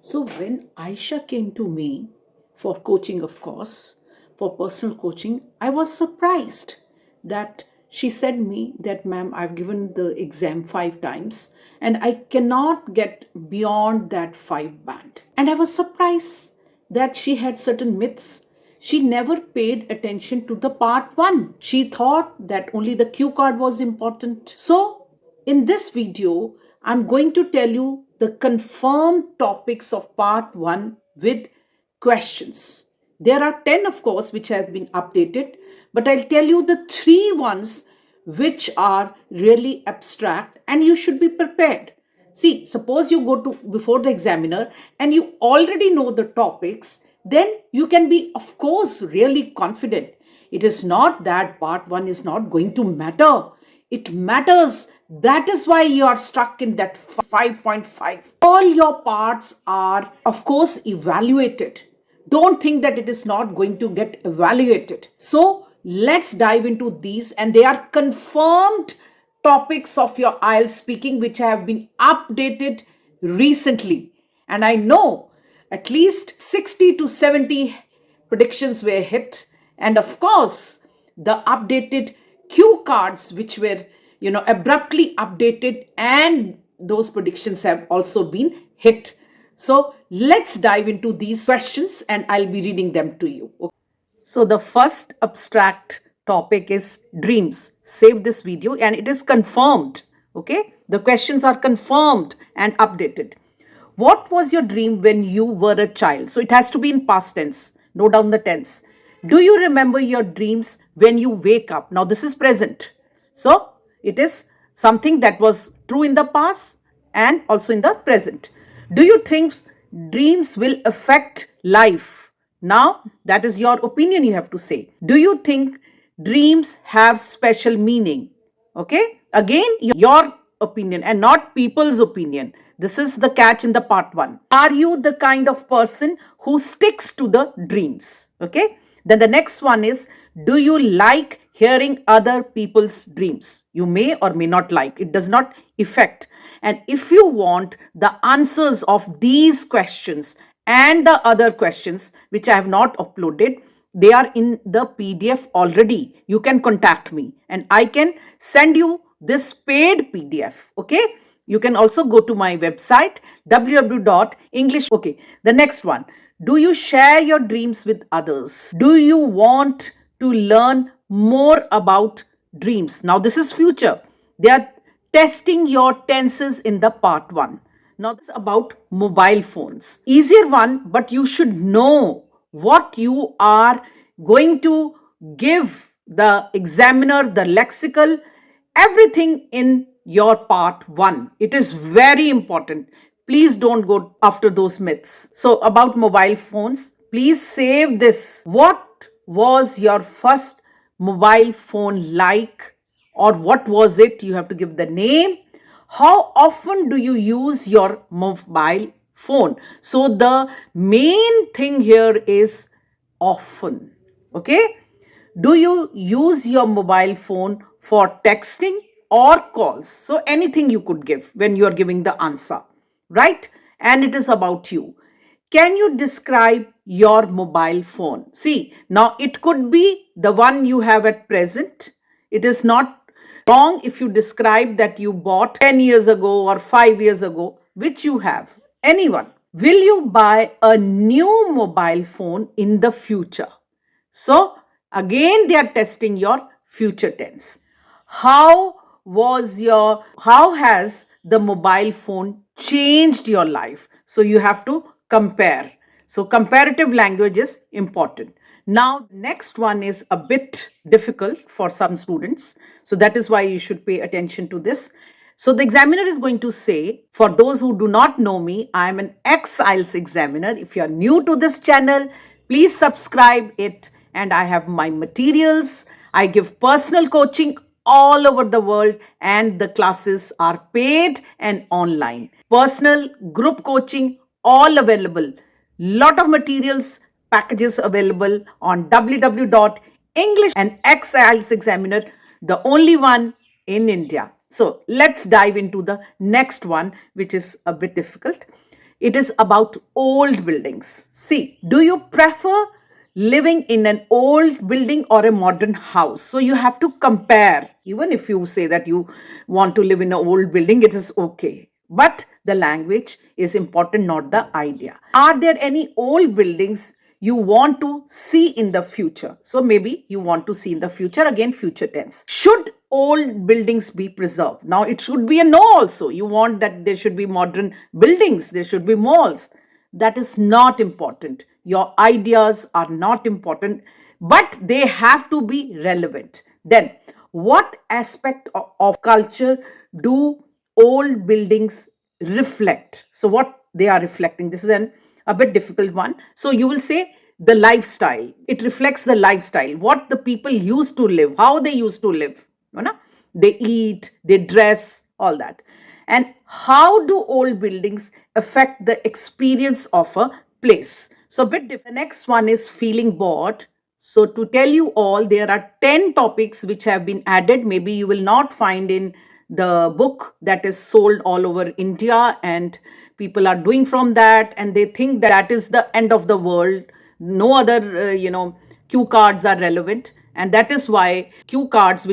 So when Aisha came to me for coaching, of course, for personal coaching, I was surprised that she said me that, ma'am, I've given the exam 5 times and I cannot get beyond that 5 band. And I was surprised that she had certain myths. She never paid attention to the part 1. She thought that only the cue card was important. So in this video, I'm going to tell you the confirmed topics of part 1 with questions. There are 10, of course, which have been updated, but I'll tell you the 3 ones which are really abstract and you should be prepared. See, suppose you go to before the examiner and you already know the topics, then you can be, of course, really confident. It is not that part 1 is not going to matter. It matters. That is why you are stuck in that 5.5. All your parts are, of course, evaluated. Don't think that it is not going to get evaluated. So let's dive into these, and they are confirmed topics of your IELTS speaking which have been updated recently. And I know at least 60 to 70 predictions were hit. And of course, the updated cue cards which were, abruptly updated, and those predictions have also been hit. So let's dive into these questions and I'll be reading them to you. So the first abstract topic is dreams. Save this video and it is confirmed. Okay, the questions are confirmed and updated. What was your dream when you were a child? So it has to be in past tense. Note down the tense. Do you remember your dreams when you wake up? Now this is present. So it is something that was true in the past and also in the present. Do you think dreams will affect life? Now that is your opinion, you have to say. Do you think dreams have special meaning? Okay, again your opinion and not people's opinion. This is the catch in the part 1. Are you the kind of person who sticks to the dreams? Okay, then the next one is, do you like hearing other people's dreams? You may or may not like, it does not affect. And if you want the answers of these questions and the other questions which I have not uploaded, they are in the PDF already. You can contact me and I can send you this paid PDF. Okay, you can also go to my website www.english. Okay, the next one, do you share your dreams with others? Do you want to learn more about dreams? Now this is future. They are testing your tenses in the part 1. Now this is about mobile phones. Easier one, but you should know what you are going to give the examiner, the lexical, everything in your part 1. It is very important. Please don't go after those myths. So about mobile phones, please save this. What was your first mobile phone like, or what was it? You have to give the name. How often do you use your mobile phone? So the main thing here is often. Okay, do you use your mobile phone for texting or calls? So anything you could give when you are giving the answer, right? And it is about you. Can you describe your mobile phone? See, now it could be the one you have at present. It is not wrong if you describe that you bought 10 years ago or 5 years ago, which you have. Anyone. Will you buy a new mobile phone in the future? So again, they are testing your future tense. How has the mobile phone changed your life? So you have to compare. So comparative language is important. Now, next one is a bit difficult for some students. So that is why you should pay attention to this. So the examiner is going to say, for those who do not know me, I am an ex-IELTS examiner. If you are new to this channel, please subscribe it. And I have my materials. I give personal coaching all over the world, and the classes are paid and online. Personal group coaching, all available. Lot of materials, packages available on www.english, and ex-IELTS examiner, the only one in India. So let's dive into the next one, which is a bit difficult. It is about old buildings. See, do you prefer living in an old building or a modern house? So you have to compare. Even if you say that you want to live in an old building, it is okay. But the language is important, not the idea. Are there any old buildings you want to see in the future? So maybe you want to see in the future, again, future tense. Should old buildings be preserved? Now it should be a no also. You want that there should be modern buildings, there should be malls. That is not important. Your ideas are not important, but they have to be relevant. Then, what aspect of culture do old buildings reflect? So, what they are reflecting? This is a bit difficult one. So, you will say the lifestyle. It reflects the lifestyle, what the people used to live, how they used to live. You know? They eat, they dress, all that. And how do old buildings affect the experience of a place? So, a bit different. The next one is feeling bored. So, to tell you all, there are 10 topics which have been added. Maybe you will not find in the book that is sold all over India, and people are doing from that, and they think that is the end of the world. No other, cue cards are relevant, and that is why cue cards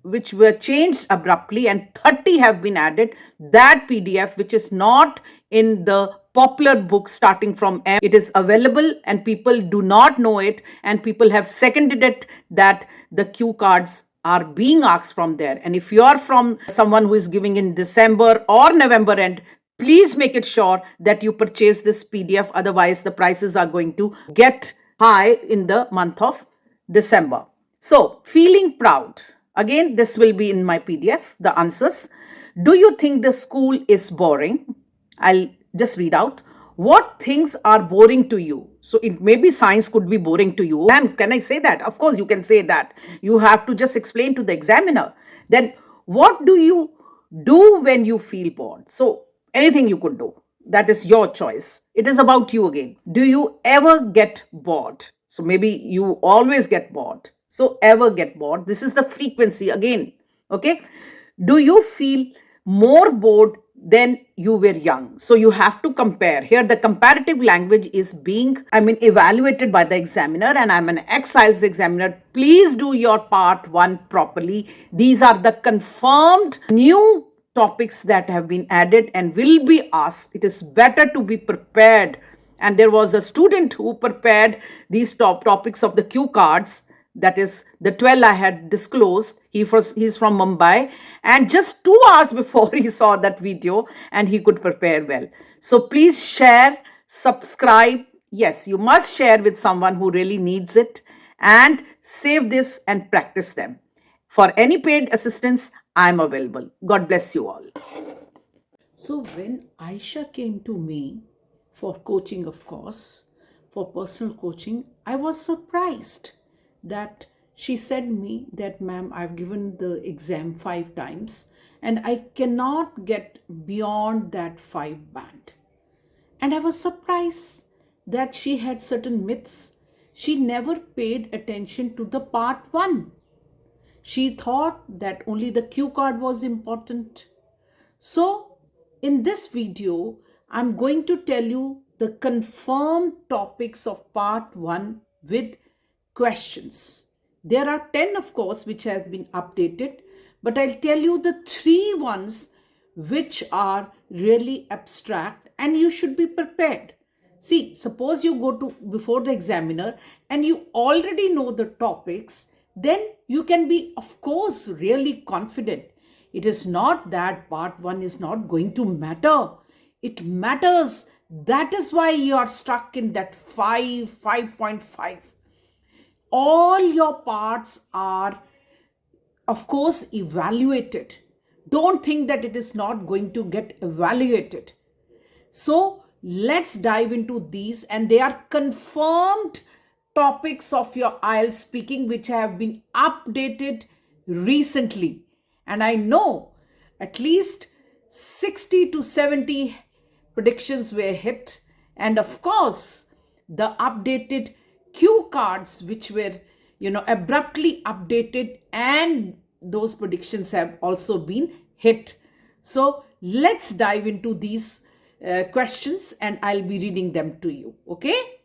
which were changed abruptly and 30 have been added. That PDF, which is not in the popular book starting from M, it is available and people do not know it, and people have seconded it that the cue cards are being asked from there. And if you are from someone who is giving in December or November end, please make it sure that you purchase this PDF. Otherwise, the prices are going to get high in the month of December. So, feeling proud. Again, this will be in my PDF, the answers. Do you think the school is boring? I'll just read out. What things are boring to you? So it maybe science could be boring to you. And can I say that? Of course, you can say that. You have to just explain to the examiner. Then what do you do when you feel bored? So anything you could do. That is your choice. It is about you again. Do you ever get bored? So maybe you always get bored. So ever get bored. This is the frequency again. Okay. Do you feel more bored than you were young? So you have to compare. Here the comparative language is being, evaluated by the examiner, and I'm an ex-IELTS examiner. Please do your part 1 properly. These are the confirmed new topics that have been added and will be asked. It is better to be prepared. And there was a student who prepared these top topics of the cue cards, that is the 12 I had disclosed. He's from Mumbai, and just 2 hours before he saw that video and he could prepare well. So please share, subscribe. Yes, you must share with someone who really needs it, and save this and practice them. For any paid assistance, I'm available. God bless you all. So when Aisha came to me for coaching, of course, for personal coaching, I was surprised that she said me that, ma'am, I've given the exam 5 times and I cannot get beyond that 5 band. And I was surprised that she had certain myths. She never paid attention to the part 1. She thought that only the cue card was important. So in this video, I'm going to tell you the confirmed topics of part 1 with questions. There are 10, of course, which have been updated, but I'll tell you the 3 ones which are really abstract and you should be prepared. See, suppose you go to before the examiner and you already know the topics, then you can be, of course, really confident. It is not that part 1 is not going to matter. It matters. That is why you are stuck in that 5.5. All your parts are, of course, evaluated. Don't think that it is not going to get evaluated. So let's dive into these, and they are confirmed topics of your IELTS speaking which have been updated recently. And I know at least 60 to 70 predictions were hit, and of course the updated cue cards which were abruptly updated, and those predictions have also been hit. So let's dive into these questions and I'll be reading them to you. Okay?